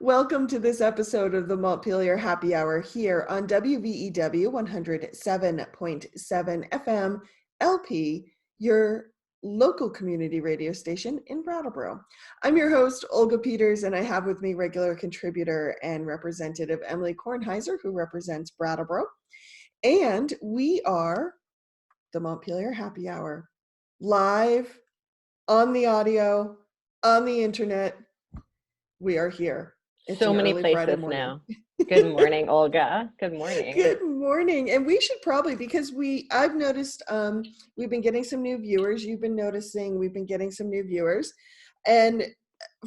Welcome to this episode of the Montpelier Happy Hour here on WVEW 107.7 FM LP, your local community radio station in Brattleboro. I'm your host, Olga Peters, and I have with me regular contributor and representative Emilie Kornheiser, who represents Brattleboro. And we are the Montpelier Happy Hour, live, on the audio, on the internet. We are here. It's so many places now. Good morning, Olga. Good morning. Good morning. And we should probably, because I've noticed we've been getting some new viewers. You've been noticing we've been getting some new viewers. And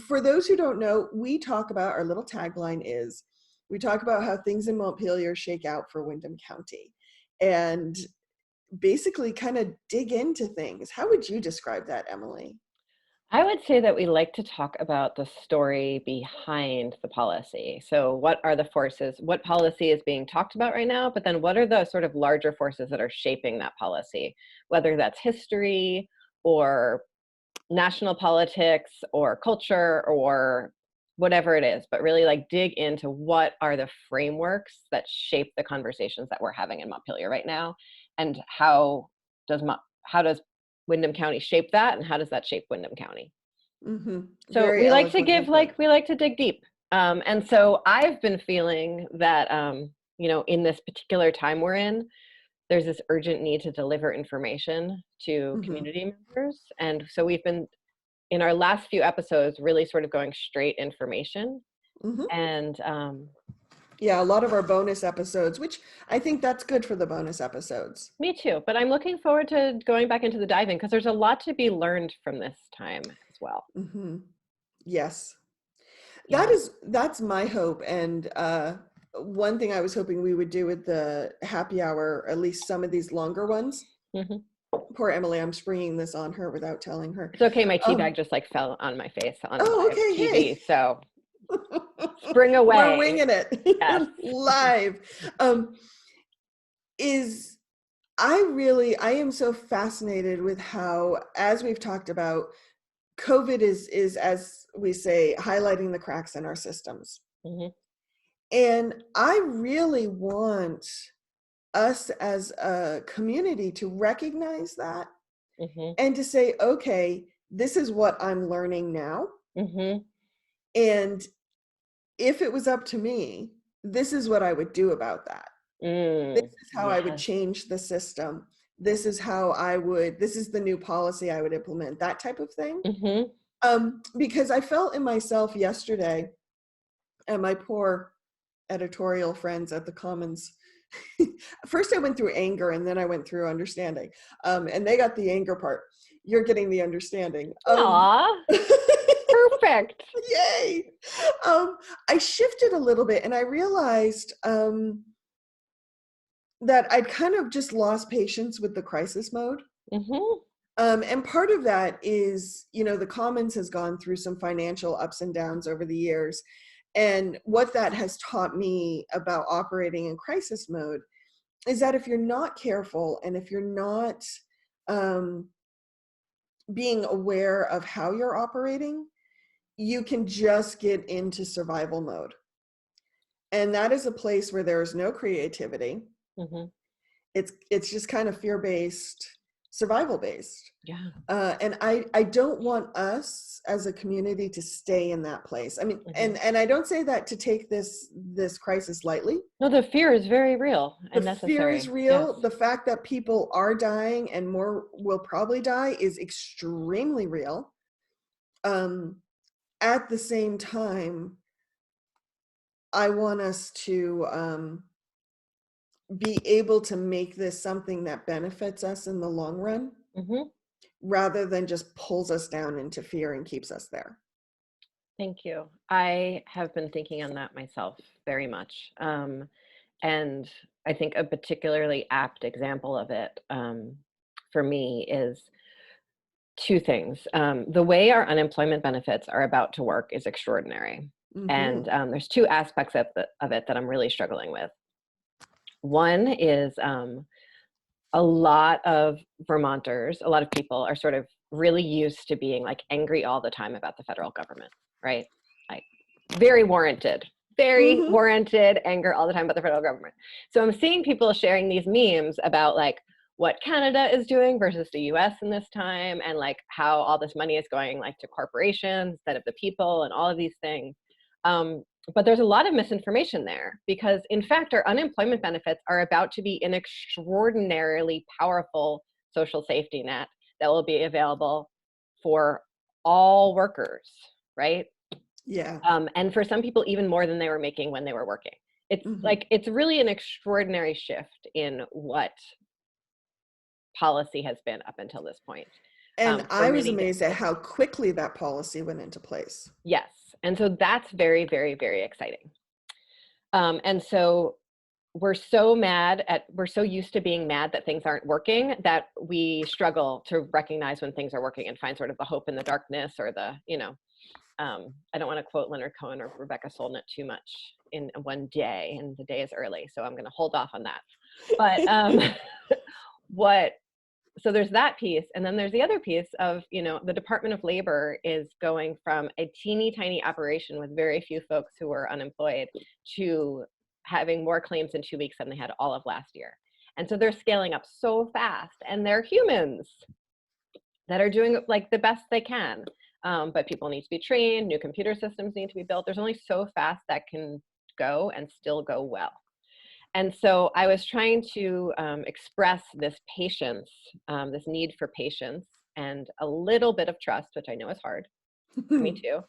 for those who don't know, we talk about, our little tagline is, we talk about how things in Montpelier shake out for Windham County. And basically kind of dig into things. How would you describe that, Emilie? I would say that we like to talk about the story behind the policy. So what are the forces, what policy is being talked about right now, but then what are the sort of larger forces that are shaping that policy, whether that's history or national politics or culture or whatever it is, but really like dig into what are the frameworks that shape the conversations that we're having in Montpelier right now, and how does Windham County shape that, and how does that shape Windham County? Mm-hmm. So we like to dig deep. And so I've been feeling that, in this particular time we're in, there's this urgent need to deliver information to community members. And so we've been, in our last few episodes, really sort of going straight information. And yeah, a lot of our bonus episodes, which I think that's good for the bonus episodes. Me too, but I'm looking forward to going back into the diving because there's a lot to be learned from this time as well. Yes, Yeah. that's my hope. And one thing I was hoping we would do with the happy hour, at least some of these longer ones. Poor Emilie, I'm springing this on her without telling her. It's okay, my tea bag just like fell on my face on live TV, hey. So spring away. We're winging it. Yes. Live. I am so fascinated with how, as we've talked about, COVID is as we say, highlighting the cracks in our systems. And I really want us as a community to recognize that and to say, okay, this is what I'm learning now. And if it was up to me, this is what I would do about that. This is how I would change the system. This is this is the new policy I would implement, that type of thing. Because I felt in myself yesterday, and my poor editorial friends at the Commons, first I went through anger and then I went through understanding. And they got the anger part. You're getting the understanding. Aww. Perfect. Yay. I shifted a little bit and I realized that I'd kind of just lost patience with the crisis mode. And part of that is, the Commons has gone through some financial ups and downs over the years. And what that has taught me about operating in crisis mode is that if you're not careful and if you're not being aware of how you're operating, you can just get into survival mode. And that is a place where there is no creativity. It's just kind of fear-based, survival-based. Yeah. And I don't want us as a community to stay in that place. I mean, and I don't say that to take this crisis lightly. No, the fear is very real and necessary. The fear is real. Yes. The fact that people are dying and more will probably die is extremely real. At the same time, I want us to be able to make this something that benefits us in the long run, rather than just pulls us down into fear and keeps us there. Thank you. I have been thinking on that myself very much. And I think a particularly apt example of it for me is two things. The way our unemployment benefits are about to work is extraordinary. And there's two aspects of it that I'm really struggling with. One is a lot of Vermonters, a lot of people are sort of really used to being like angry all the time about the federal government, right? Like very warranted. Very Mm-hmm. warranted anger all the time about the federal government. So I'm seeing people sharing these memes about like what Canada is doing versus the US in this time, and like how all this money is going like to corporations instead of the people and all of these things. But there's a lot of misinformation there, because in fact, our unemployment benefits are about to be an extraordinarily powerful social safety net that will be available for all workers, right? Yeah. And for some people, even more than they were making when they were working. It's Mm-hmm. like, it's really an extraordinary shift in what policy has been up until this point. And For I was many amazed at different how quickly that policy went into place. Yes. And so that's very, very, very exciting. And so we're so used to being mad that things aren't working, that we struggle to recognize when things are working and find sort of the hope in the darkness, or the, I don't want to quote Leonard Cohen or Rebecca Solnit too much in one day, and the day is early, so I'm going to hold off on that. But so there's that piece, and then there's the other piece of, the Department of Labor is going from a teeny tiny operation with very few folks who were unemployed to having more claims in 2 weeks than they had all of last year. And so they're scaling up so fast, and they're humans that are doing like the best they can. But people need to be trained, new computer systems need to be built. There's only so fast that can go and still go well. And so I was trying to express this patience, this need for patience, and a little bit of trust, which I know is hard for me too,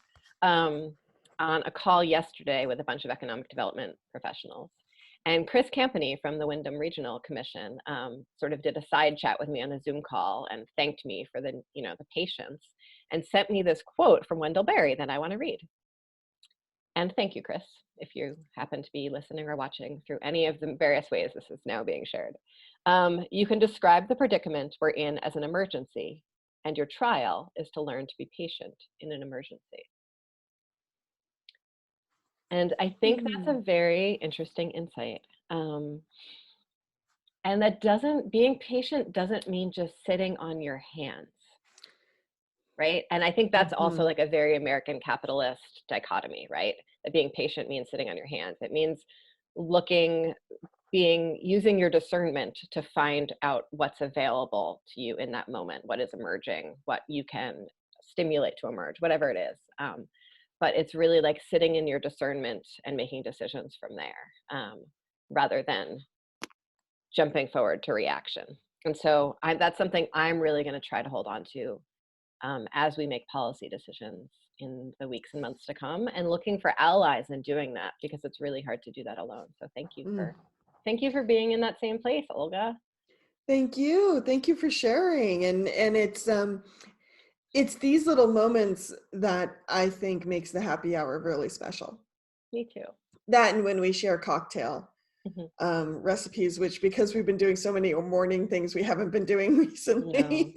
on a call yesterday with a bunch of economic development professionals. And Chris Campany from the Wyndham Regional Commission sort of did a side chat with me on a Zoom call and thanked me for the patience, and sent me this quote from Wendell Berry that I want to read. And thank you, Chris, if you happen to be listening or watching through any of the various ways this is now being shared. You can describe the predicament we're in as an emergency, and your trial is to learn to be patient in an emergency. And I think that's a very interesting insight. And that being patient doesn't mean just sitting on your hands, right? And I think that's also like a very American capitalist dichotomy, right? That being patient means sitting on your hands. It means using your discernment to find out what's available to you in that moment, what is emerging, what you can stimulate to emerge, whatever it is. But it's really like sitting in your discernment and making decisions from there, rather than jumping forward to reaction. And so that's something I'm really going to try to hold on to as we make policy decisions in the weeks and months to come, and looking for allies in doing that, because it's really hard to do that alone. So thank you for being in that same place, Olga. Thank you for sharing. And it's these little moments that I think makes the happy hour really special. Me too. That, and when we share cocktail recipes, which, because we've been doing so many morning things we haven't been doing recently,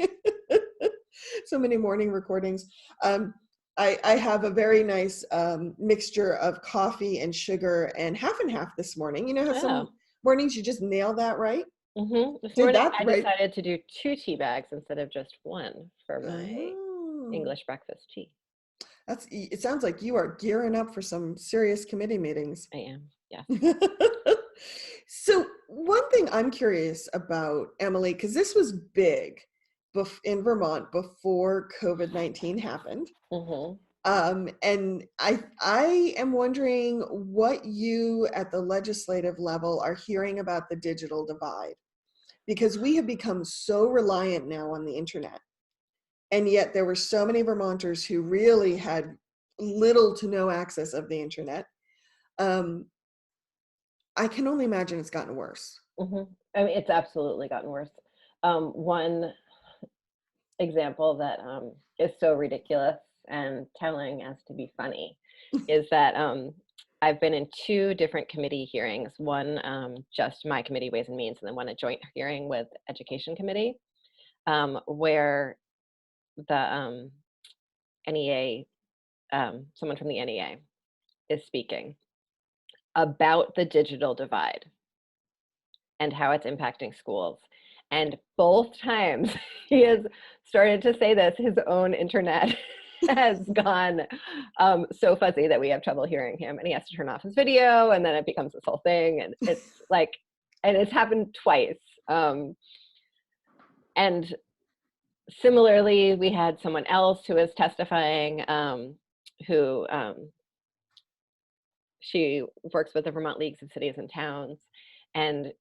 so many morning recordings. I have a very nice mixture of coffee and sugar, and half this morning. You know how some mornings you just nail that right? This morning I decided to do 2 tea bags instead of just 1 for my English breakfast tea. It sounds like you are gearing up for some serious committee meetings. I am, yeah. So one thing I'm curious about, Emilie, because this was big in Vermont before COVID-19 happened. And I am wondering what you at the legislative level are hearing about the digital divide, because we have become so reliant now on the internet. And yet there were so many Vermonters who really had little to no access of the internet. I can only imagine it's gotten worse. I mean, it's absolutely gotten worse. One example that is so ridiculous and telling as to be funny is that I've been in 2 different committee hearings, one just my committee, Ways and Means, and then one a joint hearing with Education Committee, where the NEA, someone from the NEA is speaking about the digital divide and how it's impacting schools. And both times he has started to say this, his own internet has gone so fuzzy that we have trouble hearing him, and he has to turn off his video, and then it becomes this whole thing, and it's like, and it's happened twice. And similarly, we had someone else who was testifying, who she works with the Vermont Leagues of Cities and Towns, and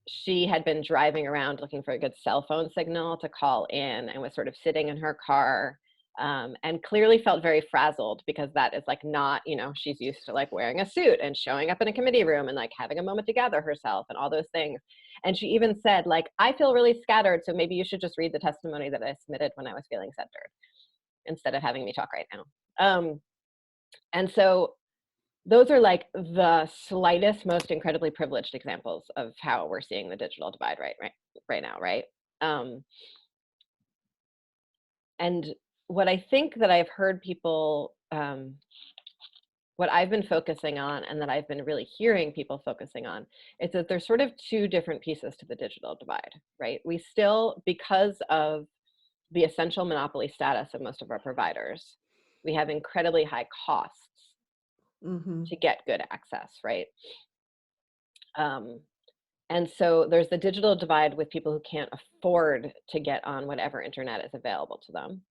she had been driving around looking for a good cell phone signal to call in, and was sort of sitting in her car, and clearly felt very frazzled, because that is like not, you know, she's used to like wearing a suit and showing up in a committee room and like having a moment to gather herself and all those things. And she even said, like, I feel really scattered, so maybe you should just read the testimony that I submitted when I was feeling centered, instead of having me talk right now. And so those are like the slightest, most incredibly privileged examples of how we're seeing the digital divide right now, right? And what I think that I've heard people, what I've been focusing on, and that I've been really hearing people focusing on, is that there's sort of two different pieces to the digital divide, right? We still, because of the essential monopoly status of most of our providers, we have incredibly high costs to get good access, right? And so there's the digital divide with people who can't afford to get on whatever internet is available to them.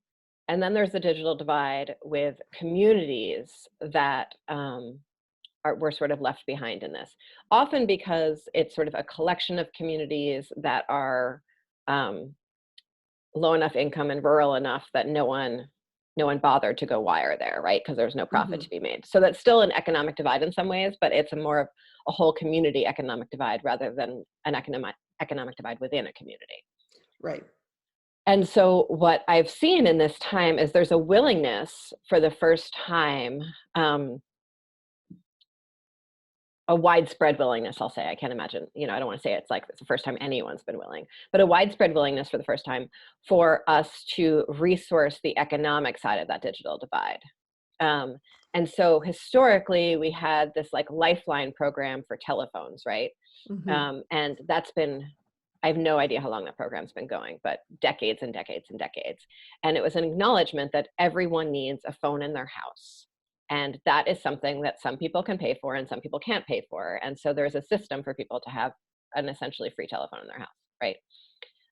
And then there's the digital divide with communities that were sort of left behind in this, often because it's sort of a collection of communities that are low enough income and rural enough that no one bothered to go wire there, right? Because there's no profit to be made. So that's still an economic divide in some ways, but it's more of a whole community economic divide rather than an economic divide within a community. Right. And so what I've seen in this time is there's a willingness for the first time, a widespread willingness, I'll say. I can't imagine, you know, I don't want to say it's like it's the first time anyone's been willing, but a widespread willingness for the first time for us to resource the economic side of that digital divide. And so historically, we had this like lifeline program for telephones, right? And that's been, I have no idea how long that program's been going, but decades and decades and decades. And it was an acknowledgement that everyone needs a phone in their house. And that is something that some people can pay for and some people can't pay for. And so there's a system for people to have an essentially free telephone in their house, right?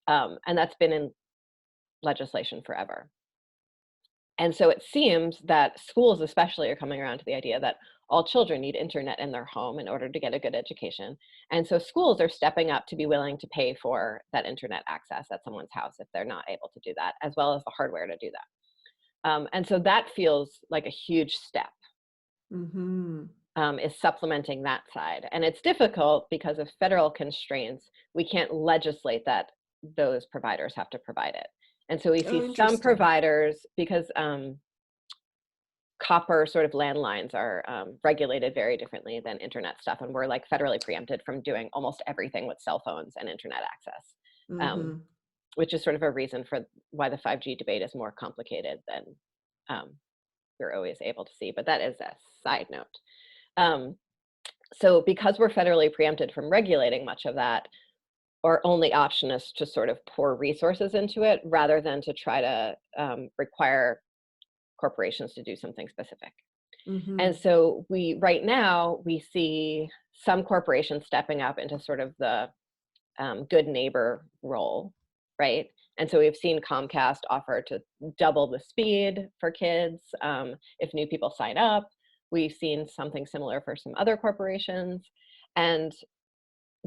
And that's been in legislation forever. And so it seems that schools especially are coming around to the idea that all children need internet in their home in order to get a good education. And so schools are stepping up to be willing to pay for that internet access at someone's house if they're not able to do that, as well as the hardware to do that. And so that feels like a huge step, is supplementing that side. And it's difficult because of federal constraints. We can't legislate that those providers have to provide it. And so we see some providers, because copper sort of landlines are regulated very differently than internet stuff. And we're like federally preempted from doing almost everything with cell phones and internet access, which is sort of a reason for why the 5G debate is more complicated than we're always able to see. But that is a side note. So because we're federally preempted from regulating much of that, our only option is to sort of pour resources into it rather than to try to require corporations to do something specific. And so right now, we see some corporations stepping up into sort of the good neighbor role, right? And so we've seen Comcast offer to double the speed for kids if new people sign up. We've seen something similar for some other corporations. And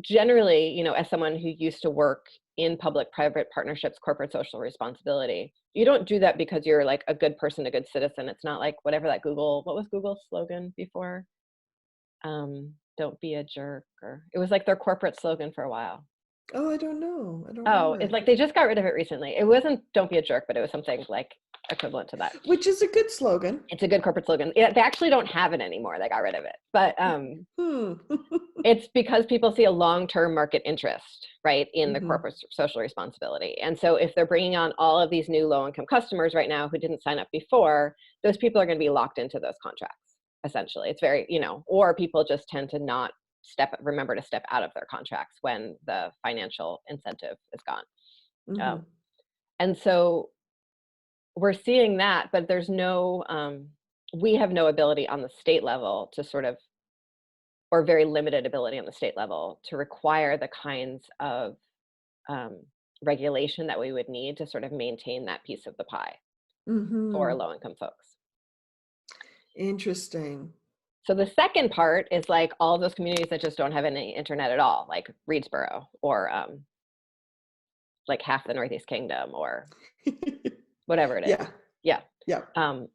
generally, you know, as someone who used to work in public-private partnerships, corporate social responsibility, you don't do that because you're like a good person, a good citizen. It's not like whatever that what was Google's slogan before? Don't be a jerk, or it was like their corporate slogan for a while. Oh, I don't know. It's like they just got rid of it recently. It wasn't "Don't be a jerk," but it was something like equivalent to that. Which is a good slogan. It's a good corporate slogan. They actually don't have it anymore. They got rid of it. But it's because people see a long-term market interest, right, in the corporate social responsibility. And so if they're bringing on all of these new low-income customers right now who didn't sign up before, those people are going to be locked into those contracts, essentially. It's very, you know, or people just tend to not remember to step out of their contracts when the financial incentive is gone. And so we're seeing that, but there's no, we have no ability on the state level to sort of, or very limited ability on the state level to require the kinds of regulation that we would need to sort of maintain that piece of the pie for low-income folks. Interesting. So the second part is like all of those communities that just don't have any internet at all, like Reedsboro or like half the Northeast Kingdom or whatever it is. Yeah. Yeah. Yeah.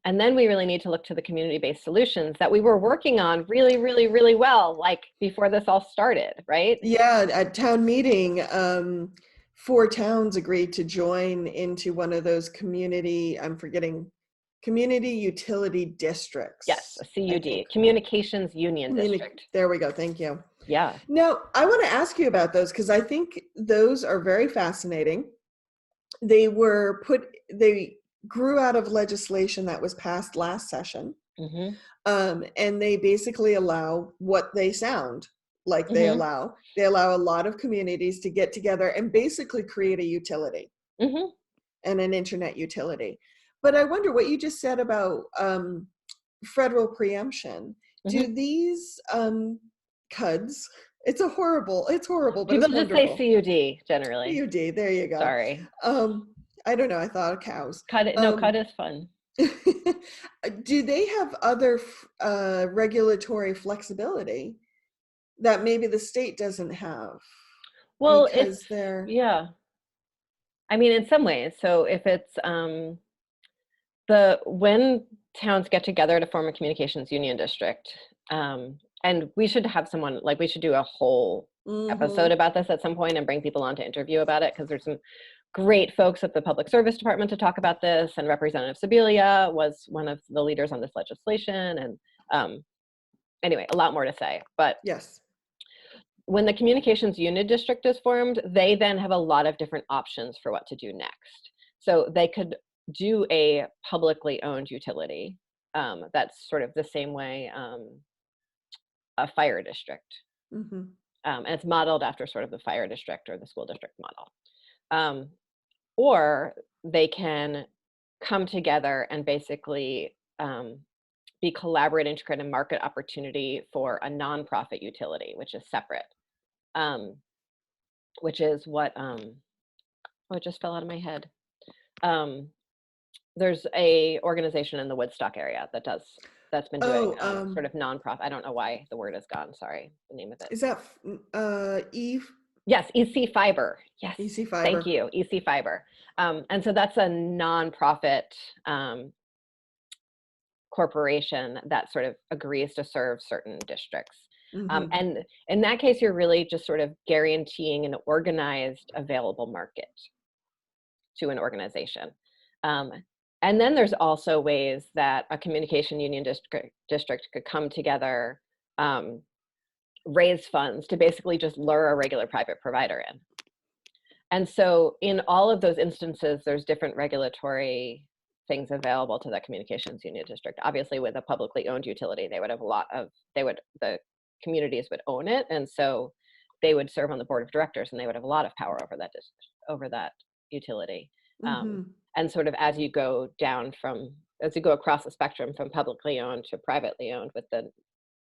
And then we really need to look to the community-based solutions that we were working on really, really, really well, like before this all started, right? Yeah, at town meeting, 4 towns agreed to join into one of those community, I'm forgetting, community utility districts. Yes, a CUD, Communications Union District. There we go, thank you. Yeah. Now, I want to ask you about those because I think those are very fascinating. They grew out of legislation that was passed last session. And they basically allow what they sound like. They allow a lot of communities to get together and basically create a utility and an internet utility. But I wonder what you just said about federal preemption. Do these CUDs, it's horrible, but People it's just wonderful. say CUD generally. CUD, there you go. Sorry. I don't know, I thought of cows. Cut it. No, CUD is fun. Do they have other regulatory flexibility that maybe the state doesn't have? Well, because they're yeah. I mean, in some ways. So if it's when towns get together to form a communications union district, and we should have someone, like we should do a whole episode about this at some point and bring people on to interview about it, because there's some great folks at the Public Service Department to talk about this, and Representative Sibilia was one of the leaders on this legislation, and anyway, a lot more to say. But yes, when the communications union district is formed, they then have a lot of different options for what to do next. So they could do a publicly owned utility that's sort of the same way a fire district. And it's modeled after sort of the fire district or the school district model. Or they can come together and basically be collaborating to create a market opportunity for a nonprofit utility, which is separate, which is what, oh, it just fell out of my head. There's a organization in the Woodstock area that's been doing sort of nonprofit. I don't know why the word is gone. Sorry, the name of it. Is that Eve? Yes, EC Fiber. Yes, EC Fiber. Thank you, EC Fiber. And so that's a nonprofit corporation that sort of agrees to serve certain districts. And in that case, you're really just sort of guaranteeing an organized available market to an organization. And then there's also ways that a communication union district could come together, raise funds to basically just lure a regular private provider in. And so in all of those instances, there's different regulatory things available to the communications union district. Obviously, with a publicly owned utility, they would have the communities would own it, and so they would serve on the board of directors, and they would have a lot of power over that utility. And sort of as you go across the spectrum from publicly owned to privately owned, with the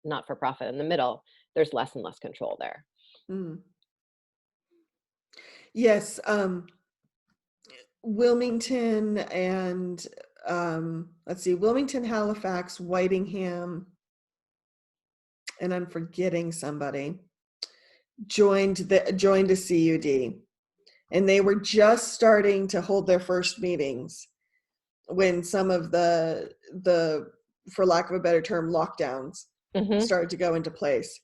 not-for-profit in the middle, there's less and less control there. Yes, Wilmington and let's see, Wilmington, Halifax, Whitingham, and I'm forgetting somebody, joined a CUD, and they were just starting to hold their first meetings when some of the for lack of a better term, lockdowns started to go into place.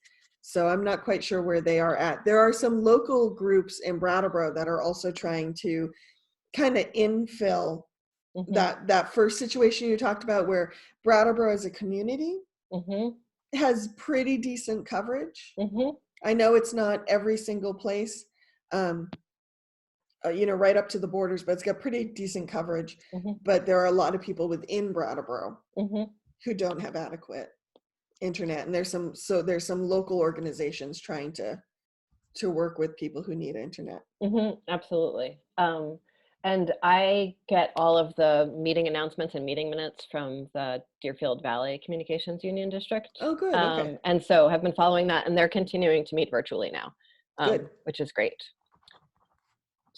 So I'm not quite sure where they are at. There are some local groups in Brattleboro that are also trying to kind of infill that first situation you talked about, where Brattleboro as a community has pretty decent coverage. I know it's not every single place, right up to the borders, but it's got pretty decent coverage. But there are a lot of people within Brattleboro who don't have adequate internet, and there's some local organizations trying to work with people who need internet. Absolutely. And I get all of the meeting announcements and meeting minutes from the Deerfield Valley Communications Union District. Oh, good. Okay. And so have been following that, and they're continuing to meet virtually now, Good. which is great.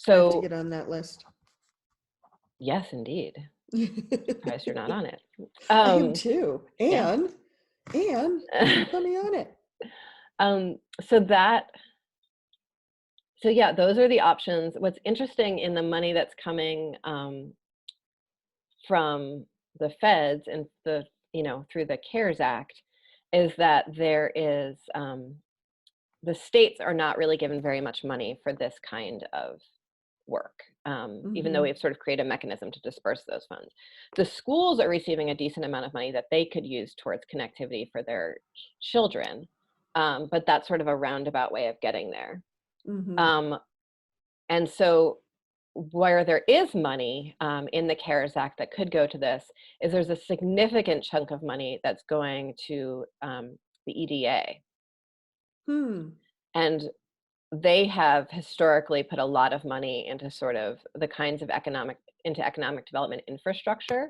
I have to So get on that list. yes, indeed. Surprised you're not on it. I am too. Yeah. And thank you for putting me on it. So yeah, those are the options. What's interesting in the money that's coming from the feds and through the CARES Act is that there is the states are not really given very much money for this kind of work, even though we've sort of created a mechanism to disperse those funds. The schools are receiving a decent amount of money that they could use towards connectivity for their children, but that's sort of a roundabout way of getting there. And so where there is money in the CARES Act that could go to this is there's a significant chunk of money that's going to the EDA. And they have historically put a lot of money into sort of the kinds of economic development infrastructure,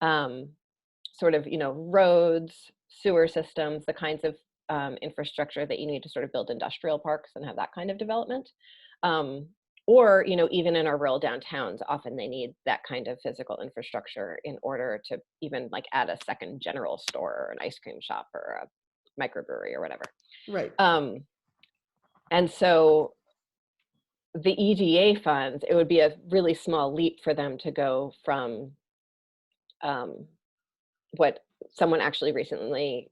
sort of, roads, sewer systems, the kinds of infrastructure that you need to sort of build industrial parks and have that kind of development. Or, even in our rural downtowns, often they need that kind of physical infrastructure in order to even like add a second general store or an ice cream shop or a microbrewery or whatever. Right. And so the EDA funds, it would be a really small leap for them to go from what someone actually recently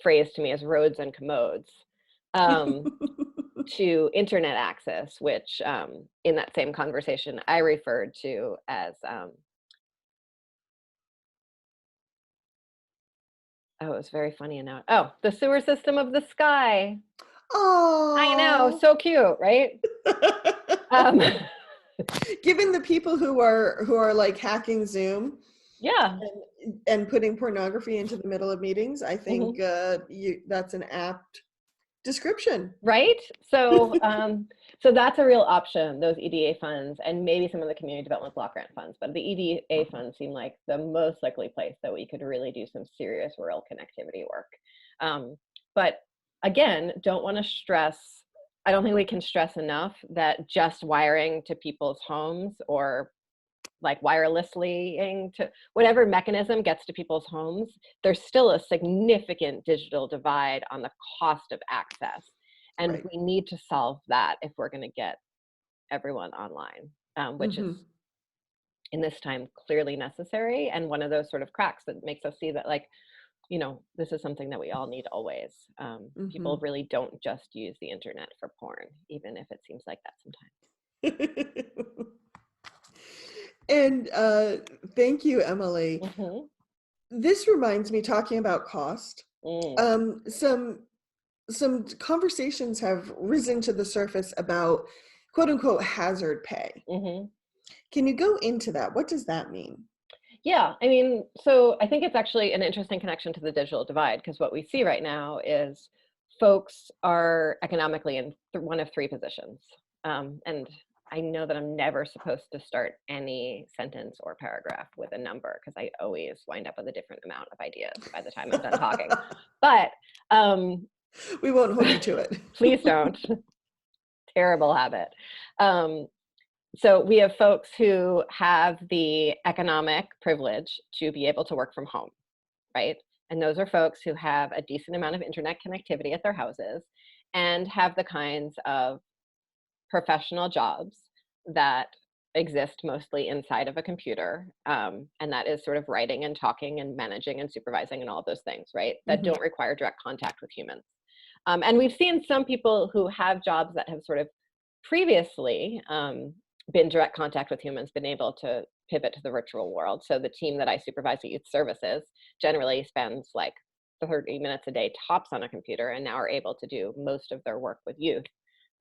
phrased to me as roads and commodes to internet access, which in that same conversation I referred to as oh, it was very funny. And now, oh, the sewer system of the sky. Oh, I know, so cute, right? Given the people who are like hacking Zoom, yeah, and putting pornography into the middle of meetings, I think that's an apt description, right? So so that's a real option, those EDA funds, and maybe some of the community development block grant funds, but the EDA funds seem like the most likely place that we could really do some serious rural connectivity work. But again, don't want to stress, I don't think we can stress enough that just wiring to people's homes or like wirelessly to whatever mechanism gets to people's homes, there's still a significant digital divide on the cost of access. And we need to solve that if we're going to get everyone online, which is in this time clearly necessary. And one of those sort of cracks that makes us see that, like, this is something that we all need always. People really don't just use the internet for porn, even if it seems like that sometimes. And thank you, Emilie. This reminds me, talking about cost, some conversations have risen to the surface about quote unquote hazard pay. Can you go into that? What does that mean? Yeah, I mean, so I think it's actually an interesting connection to the digital divide, because what we see right now is folks are economically in one of three positions. And I know that I'm never supposed to start any sentence or paragraph with a number, because I always wind up with a different amount of ideas by the time I'm done talking. But we won't hold you to it. Please don't. Terrible habit. So we have folks who have the economic privilege to be able to work from home, right? And those are folks who have a decent amount of internet connectivity at their houses and have the kinds of professional jobs that exist mostly inside of a computer. And that is sort of writing and talking and managing and supervising and all of those things, right? That don't require direct contact with humans. And we've seen some people who have jobs that have sort of previously been direct contact with humans, been able to pivot to the virtual world. So the team that I supervise at Youth Services generally spends like 30 minutes a day tops on a computer, and now are able to do most of their work with youth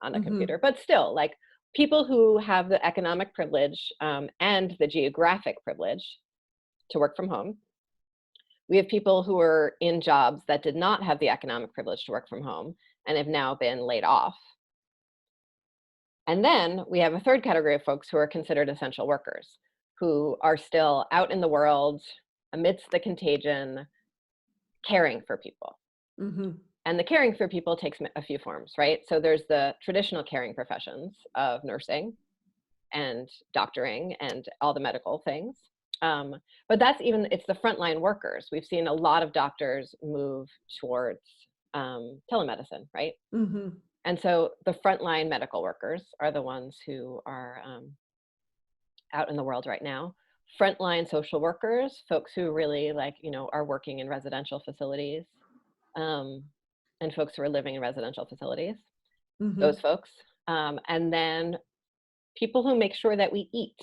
on a computer. But still, like, people who have the economic privilege and the geographic privilege to work from home. We have people who are in jobs that did not have the economic privilege to work from home and have now been laid off. And then we have a third category of folks who are considered essential workers, who are still out in the world amidst the contagion, caring for people. Mm-hmm. And the caring for people takes a few forms, right? So there's the traditional caring professions of nursing and doctoring and all the medical things. But it's the frontline workers. We've seen a lot of doctors move towards telemedicine, right? Mm-hmm. And so the frontline medical workers are the ones who are out in the world right now. Frontline social workers, folks who really are working in residential facilities, and folks who are living in residential facilities, Mm-hmm. those folks. And then people who make sure that we eat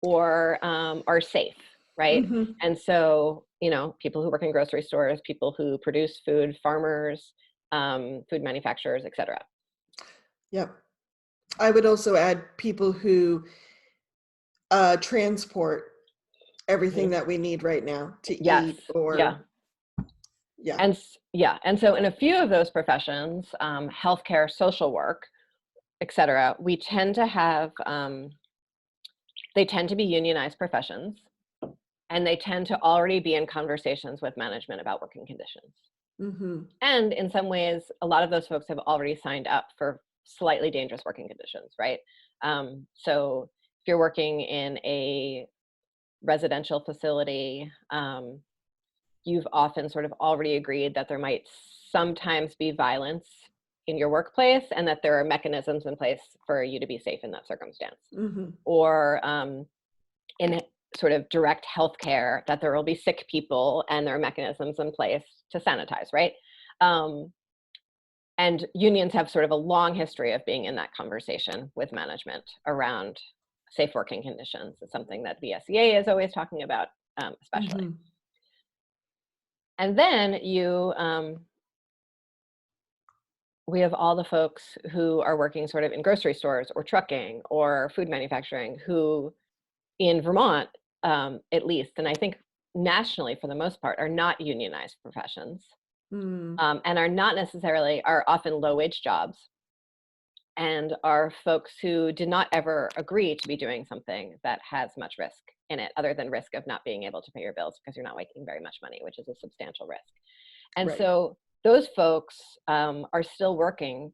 or are safe, right? Mm-hmm. And so, people who work in grocery stores, people who produce food, farmers, food manufacturers, etc. Yep. I would also add people who transport everything that we need right now to Yes. eat or Yeah. And so in a few of those professions, healthcare, social work, etc., we tend to have they tend to be unionized professions, and they tend to already be in conversations with management about working conditions. Mm-hmm. And in some ways, a lot of those folks have already signed up for slightly dangerous working conditions, right? So if you're working in a residential facility, you've often sort of already agreed that there might sometimes be violence in your workplace and that there are mechanisms in place for you to be safe in that circumstance. Mm-hmm. Or in sort of direct healthcare, that there will be sick people and there are mechanisms in place to sanitize, right? And unions have sort of a long history of being in that conversation with management around safe working conditions. It's something that VSEA is always talking about, especially. Mm-hmm. And then we have all the folks who are working sort of in grocery stores or trucking or food manufacturing, who in Vermont, at least, and I think nationally for the most part, are not unionized professions, and are often low-wage jobs, and are folks who did not ever agree to be doing something that has much risk in it, other than risk of not being able to pay your bills because you're not making very much money, which is a substantial risk. And Right. so those folks are still working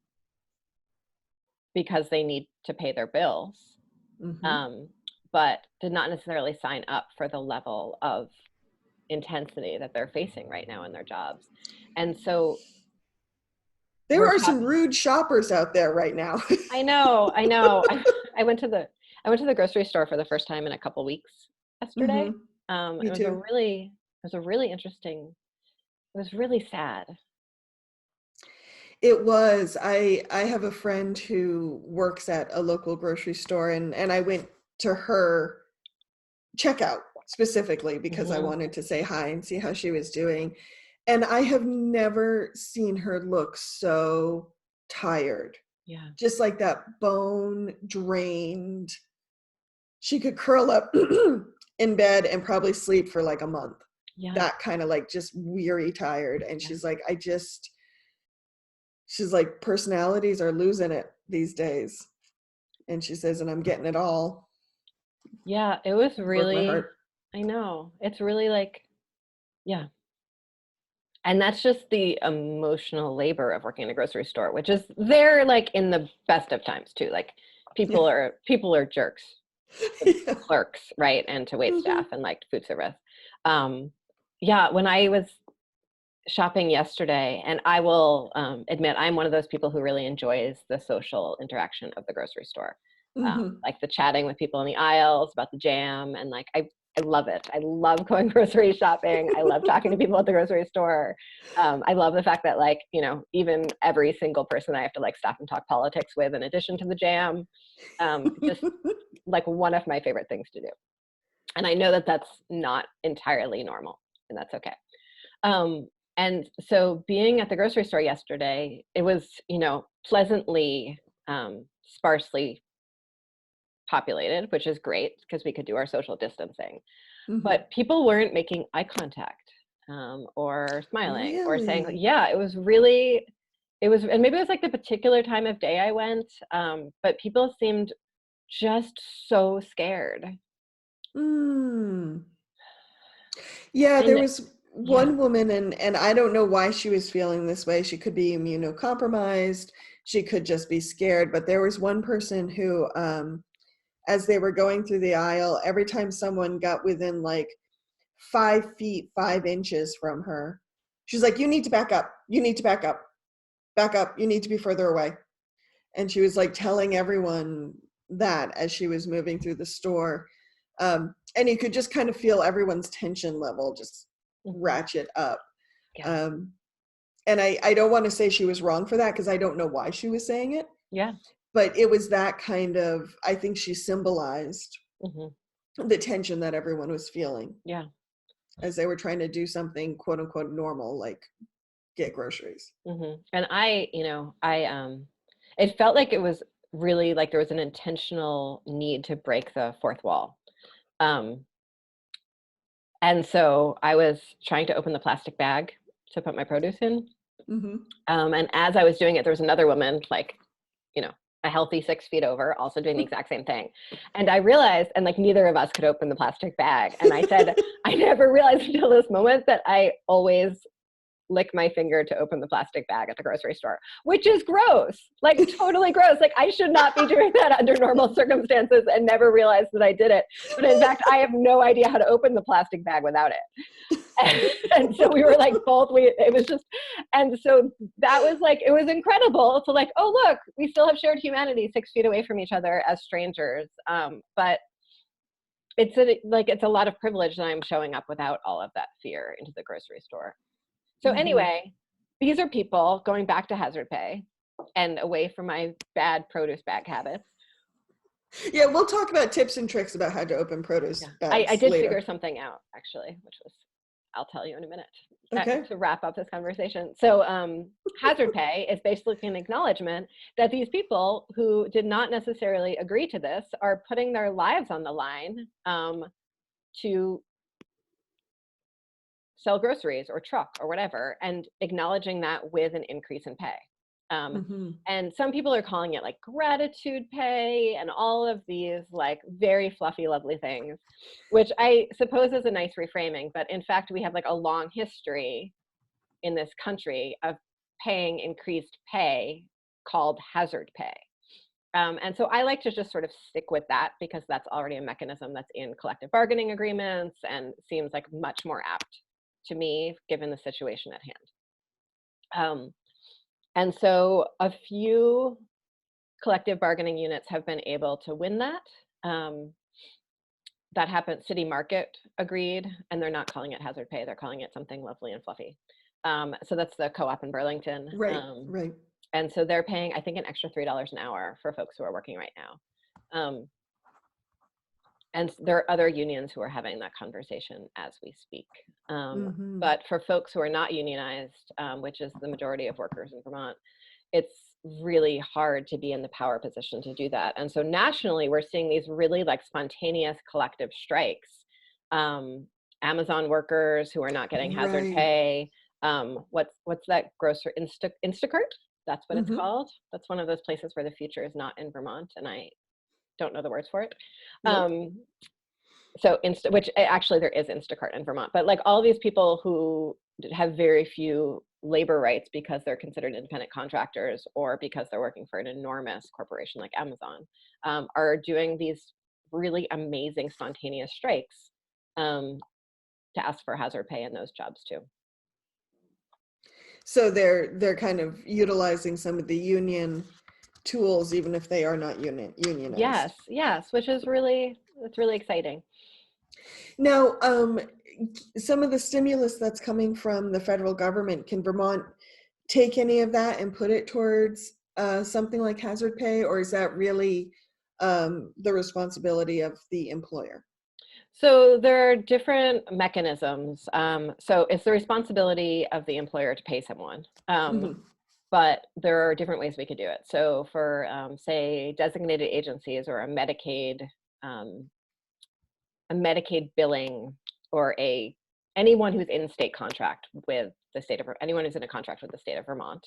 because they need to pay their bills, Mm-hmm. but did not necessarily sign up for the level of intensity that they're facing right now in their jobs. And so there are some rude shoppers out there right now. I know. I went to the grocery store for the first time in a couple weeks yesterday. Mm-hmm. Me It too. was a really interesting, it was really sad. It was. I have a friend who works at a local grocery store, and I went to her checkout specifically because I wanted to say hi and see how she was doing. And I have never seen her look so tired. Yeah. Just like that bone drained. She could curl up in bed and probably sleep for like a month. Yeah. That kind of like just weary tired. And she's like, she's like, personalities are losing it these days. And she says, and I'm getting it all. Yeah, it was really, my heart. I know. It's really like, yeah. And that's just the emotional labor of working in a grocery store, which is there like in the best of times too. Like people are jerks to clerks, right? And to wait staff and like food service. When I was shopping yesterday, and I will admit I'm one of those people who really enjoys the social interaction of the grocery store. Like the chatting with people in the aisles about the jam, and like I love it. I love going grocery shopping. I love talking to people at the grocery store. I love the fact that like, even every single person I have to like stop and talk politics with in addition to the jam, just like one of my favorite things to do. And I know that that's not entirely normal, and that's okay. And so being at the grocery store yesterday, it was, pleasantly sparsely populated, which is great because we could do our social distancing. But people weren't making eye contact or smiling or saying, it was really, it was, and maybe it was like the particular time of day I went, but people seemed just so scared. Yeah, there And was yeah. one woman, and I don't know why she was feeling this way. She could be immunocompromised. She could just be scared. But there was one person who, as they were going through the aisle, every time someone got within like 5 feet, 5 inches from her, she's like, "You need to back up. You need to back up. Back up. You need to be further away." And she was like telling everyone that as she was moving through the store. And you could just kind of feel everyone's tension level just Mhm. ratchet up. Yeah. Um, and I don't want to say she was wrong for that because I don't know why she was saying it, Yeah. but it was that kind of, I think she symbolized Hmm. the tension that everyone was feeling Yeah. as they were trying to do something quote unquote normal, like get groceries. And it felt like it was really like there was an intentional need to break the fourth wall. Um, and so I was trying to open the plastic bag to put my produce in. Mm-hmm. And as I was doing it, there was another woman, like, a healthy 6 feet over, also doing the exact same thing. And I realized, and like neither of us could open the plastic bag. And I said, I never realized until this moment that I always lick my finger to open the plastic bag at the grocery store, which is gross, like totally gross. Like I should not be doing that under normal circumstances and never realized that I did it. But in fact, I have no idea how to open the plastic bag without it. And so we were like it was just, and so that was like, it was incredible to like, oh, look, we still have shared humanity 6 feet away from each other as strangers. But it's a lot of privilege that I'm showing up without all of that fear into the grocery store. So Mm-hmm. anyway, these are people going back to hazard pay and away from my bad produce bag habits. Yeah, we'll talk about tips and tricks about how to open produce Yeah, I bags did figure later. something out actually, which was, I'll tell you in a minute, Okay. to wrap up this conversation. So hazard pay is basically an acknowledgement that these people who did not necessarily agree to this are putting their lives on the line to sell groceries or truck or whatever, and acknowledging that with an increase in pay. Um, Mm-hmm. and some people are calling it like gratitude pay and all of these like very fluffy, lovely things, which I suppose is a nice reframing. But in fact, we have like a long history in this country of paying increased pay called hazard pay. And so I like to just sort of stick with that because that's already a mechanism that's in collective bargaining agreements and seems like much more apt to me given the situation at hand. And so a few collective bargaining units have been able to win that. That happened, City Market agreed, and they're not calling it hazard pay, they're calling it something lovely and fluffy. So that's the co-op in Burlington. Right, right. And so they're paying, I think, an extra $3 an hour for folks who are working right now. And there are other unions who are having that conversation as we speak. Mm-hmm. But for folks who are not unionized, which is the majority of workers in Vermont, it's really hard to be in the power position to do that. And so nationally, we're seeing these really like spontaneous collective strikes. Amazon workers who are not getting hazard Right. pay. What's that grocery, Instacart? That's what it's Mm-hmm. called. That's one of those places where the future is not in Vermont, and I don't know the words for it. Nope. So which actually there is Instacart in Vermont, but like all these people who have very few labor rights because they're considered independent contractors or because they're working for an enormous corporation like Amazon, are doing these really amazing spontaneous strikes to ask for hazard pay in those jobs too. So they're kind of utilizing some of the union tools, even if they are not unionized. Yes, which is it's really exciting. Now, some of the stimulus that's coming from the federal government, can Vermont take any of that and put it towards something like hazard pay, or is that really the responsibility of the employer? So there are different mechanisms. So it's the responsibility of the employer to pay someone. Mm-hmm. But there are different ways we could do it. So for, say, designated agencies or a Medicaid billing or anyone who's in state contract with the state of, anyone who's in a contract with the state of Vermont,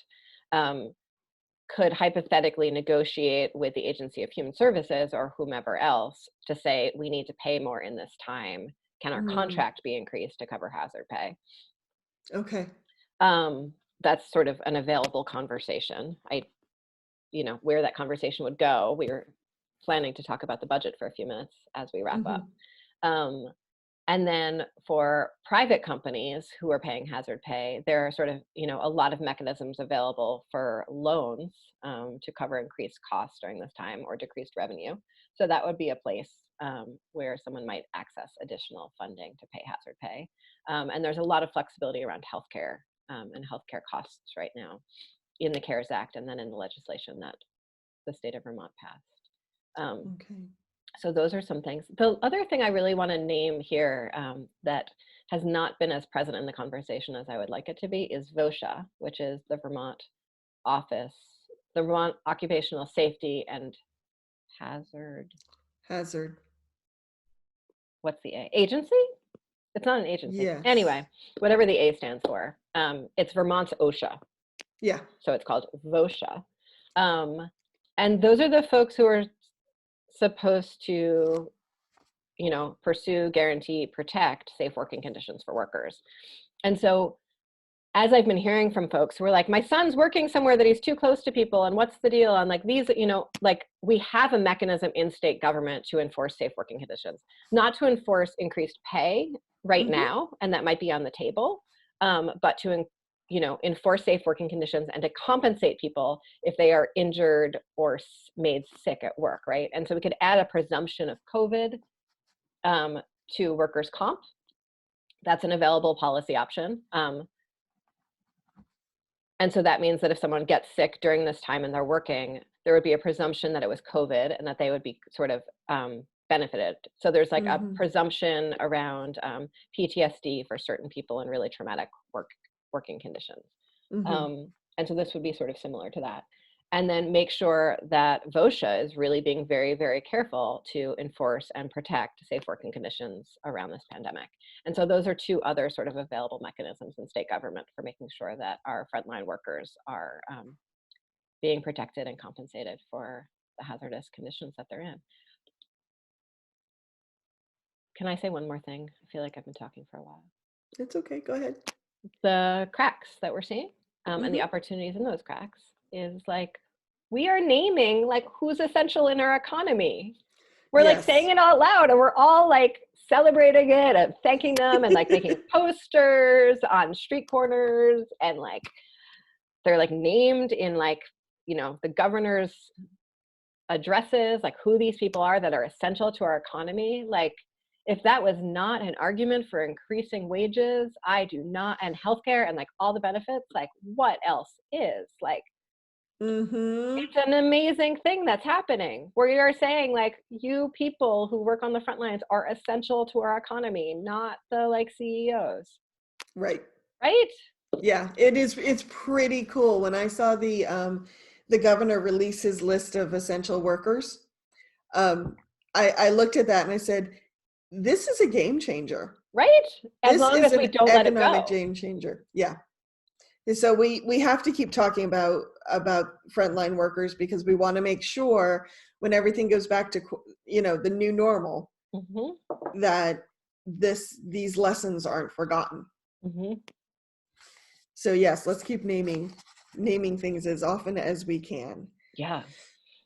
could hypothetically negotiate with the Agency of Human Services or whomever else to say, we need to pay more in this time. Can our contract be increased to cover hazard pay? Okay. That's sort of an available conversation. Where that conversation would go, we were planning to talk about the budget for a few minutes as we wrap up. And then for private companies who are paying hazard pay, there are sort of, a lot of mechanisms available for loans to cover increased costs during this time or decreased revenue. So that would be a place where someone might access additional funding to pay hazard pay. And there's a lot of flexibility around healthcare and healthcare costs right now in the CARES Act and then in the legislation that the state of Vermont passed. Okay. So those are some things. The other thing I really want to name here that has not been as present in the conversation as I would like it to be is VOSHA, which is the Vermont Office, the Vermont Occupational Safety and Hazard. What's the A? Agency? It's not an agency. Yes. Anyway, whatever the A stands for. It's Vermont's OSHA. Yeah. So it's called VOSHA. And those are the folks who are supposed to, pursue, guarantee, protect safe working conditions for workers. And so as I've been hearing from folks who are like, my son's working somewhere that he's too close to people, and what's the deal? And like these, we have a mechanism in state government to enforce safe working conditions, not to enforce increased pay right now, and that might be on the table, but to enforce safe working conditions and to compensate people if they are injured or made sick at work, right? And so we could add a presumption of COVID to workers' comp. That's an available policy option. And so that means that if someone gets sick during this time and they're working, there would be a presumption that it was COVID and that they would be sort of benefited. So there's like a presumption around PTSD for certain people in really traumatic working conditions. And so this would be sort of similar to that. And then make sure that VOSHA is really being very, very careful to enforce and protect safe working conditions around this pandemic. And so those are two other sort of available mechanisms in state government for making sure that our frontline workers are being protected and compensated for the hazardous conditions that they're in. Can I say one more thing? I feel like I've been talking for a while. It's okay, go ahead. The cracks that we're seeing and the opportunities in those cracks is like, we are naming like who's essential in our economy. We're like saying it out loud and we're all like celebrating it and thanking them and like making posters on street corners and like they're like named in like, the governor's addresses, like who these people are that are essential to our economy. Like if that was not an argument for increasing wages, and healthcare and like all the benefits, like what else is? Like it's an amazing thing that's happening where you're saying like you people who work on the front lines are essential to our economy, not the like CEOs. Right? Yeah, it's pretty cool. When I saw the governor release his list of essential workers, I looked at that and I said, this is a game changer. Right? As long as we don't let it go. Economic game changer. Yeah. And so we have to keep talking about frontline workers because we want to make sure when everything goes back to the new normal that these lessons aren't forgotten. So yes, let's keep naming things as often as we can. Yeah.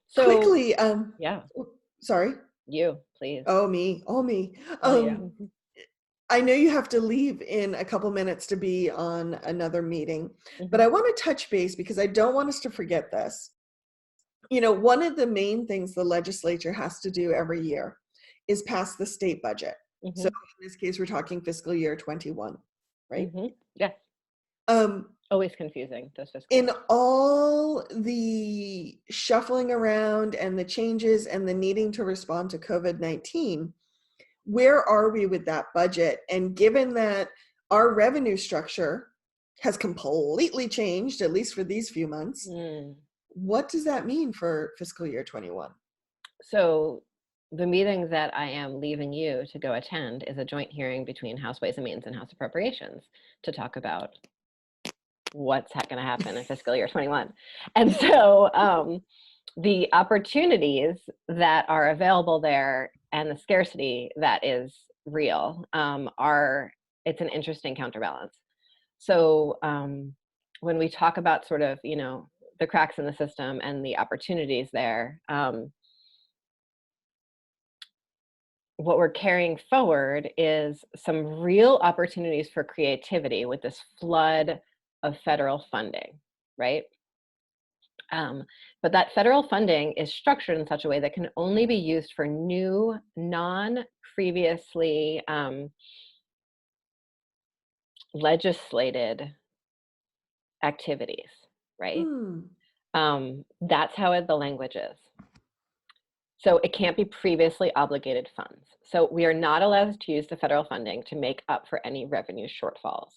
So quickly, yeah. Sorry. You, please. Oh, me. Yeah. I know you have to leave in a couple minutes to be on another meeting, but I want to touch base because I don't want us to forget this. One of the main things the legislature has to do every year is pass the state budget. So in this case, we're talking fiscal year 21, right? Yes. Always confusing, those fiscal in all the shuffling around and the changes and the needing to respond to COVID-19, where are we with that budget? And given that our revenue structure has completely changed, at least for these few months, what does that mean for fiscal year 21? So the meeting that I am leaving you to go attend is a joint hearing between House Ways and Means and House Appropriations to talk about what's going to happen in fiscal year 21. And so the opportunities that are available there and the scarcity that is real it's an interesting counterbalance. So when we talk about sort of, the cracks in the system and the opportunities there, what we're carrying forward is some real opportunities for creativity with this flood of federal funding, right? But that federal funding is structured in such a way that can only be used for new, non-previously legislated activities, right? That's how the language is. So it can't be previously obligated funds. So we are not allowed to use the federal funding to make up for any revenue shortfalls.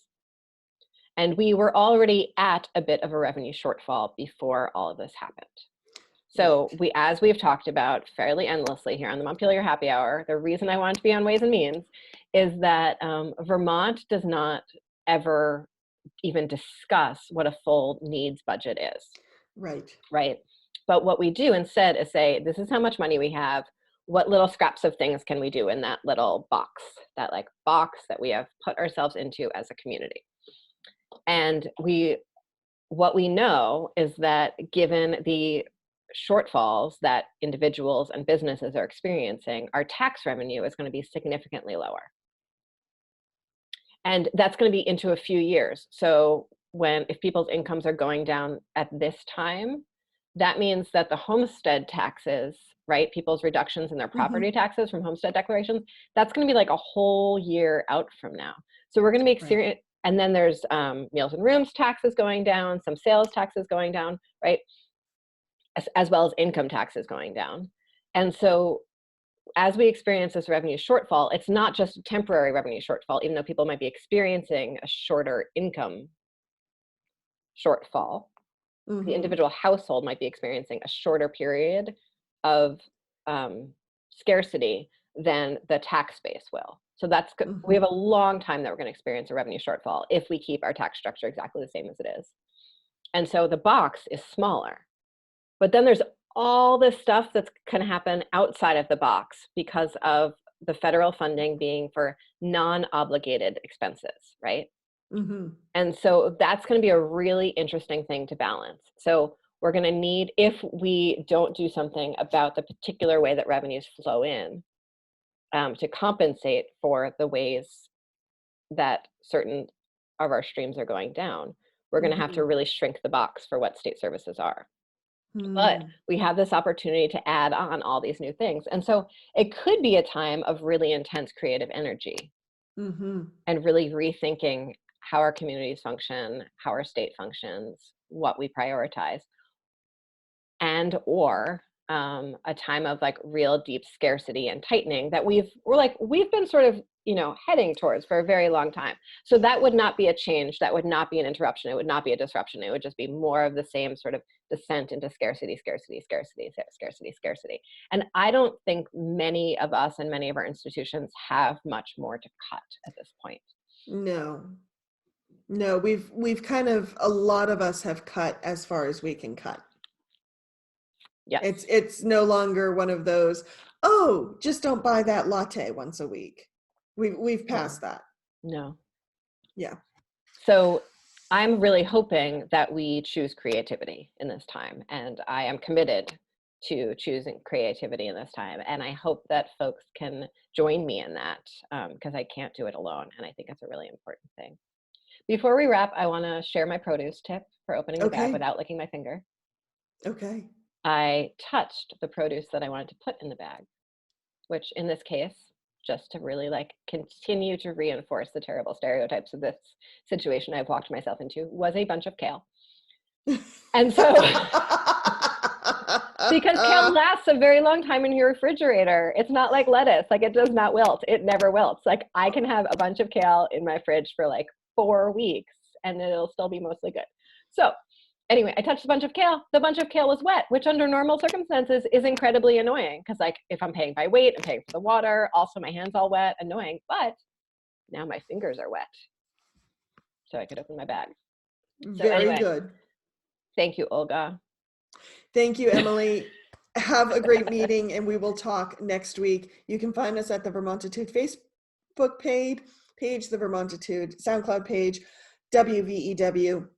And we were already at a bit of a revenue shortfall before all of this happened. So as we've talked about fairly endlessly here on the Montpelier Happy Hour, the reason I wanted to be on Ways and Means is that Vermont does not ever even discuss what a full needs budget is. Right. But what we do instead is say, this is how much money we have. What little scraps of things can we do in that little box, that box that we have put ourselves into as a community? And what we know is that given the shortfalls that individuals and businesses are experiencing, our tax revenue is going to be significantly lower. And that's going to be into a few years. So if people's incomes are going down at this time, that means that the homestead taxes, right, people's reductions in their property taxes from homestead declarations, that's going to be like a whole year out from now. So we're going to be experiencing, and then there's meals and rooms taxes going down, some sales taxes going down, right, as well as income taxes going down. And so as we experience this revenue shortfall, it's not just a temporary revenue shortfall, even though people might be experiencing a shorter income shortfall. The individual household might be experiencing a shorter period of scarcity than the tax base will. So that's good. We have a long time that we're going to experience a revenue shortfall if we keep our tax structure exactly the same as it is. And so the box is smaller. But then there's all this stuff that's going to happen outside of the box because of the federal funding being for non-obligated expenses, right? And so that's going to be a really interesting thing to balance. So we're going to need, if we don't do something about the particular way that revenues flow in, to compensate for the ways that certain of our streams are going down, we're going to have to really shrink the box for what state services are. But we have this opportunity to add on all these new things. And so it could be a time of really intense creative energy and really rethinking how our communities function, how our state functions, what we prioritize, and or a time of real deep scarcity and tightening that we've been sort of heading towards for a very long time. So that would not be a change, that would not be an interruption, it would not be a disruption, it would just be more of the same sort of descent into scarcity, scarcity, scarcity, scarcity, scarcity. And I don't think many of us and many of our institutions have much more to cut at this point. No, we've kind of, a lot of us have cut as far as we can cut. Yes. It's no longer one of those, oh, just don't buy that latte once a week. We've passed that. No. Yeah. So I'm really hoping that we choose creativity in this time, and I am committed to choosing creativity in this time. And I hope that folks can join me in that, because I can't do it alone. And I think it's a really important thing. Before we wrap, I want to share my produce tip for opening the bag without licking my finger. Okay. I touched the produce that I wanted to put in the bag, which in this case, just to really continue to reinforce the terrible stereotypes of this situation I've walked myself into, was a bunch of kale. And so, because kale lasts a very long time in your refrigerator. It's not like lettuce, it does not wilt. It never wilts. I can have a bunch of kale in my fridge for 4 weeks and it'll still be mostly good. So anyway, I touched a bunch of kale. The bunch of kale was wet, which under normal circumstances is incredibly annoying because if I'm paying by weight, I'm paying for the water. Also, my hand's all wet, annoying. But now my fingers are wet, so I could open my bag. Very good. Thank you, Olga. Thank you, Emilie. Have a great meeting, and we will talk next week. You can find us at the Vermontitude Facebook page, the Vermontitude SoundCloud page, WVEW,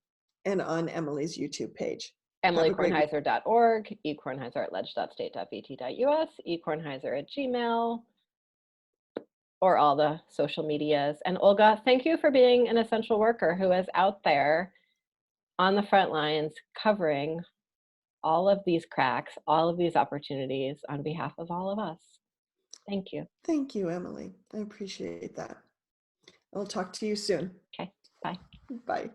and on Emilie's YouTube page. EmilieKornheiser.org, eKornheiser@ledge.state.vt.us, eKornheiser@gmail, or all the social medias. And Olga, thank you for being an essential worker who is out there on the front lines covering all of these cracks, all of these opportunities on behalf of all of us. Thank you. Thank you, Emilie. I appreciate that. I'll talk to you soon. Okay, bye. Bye.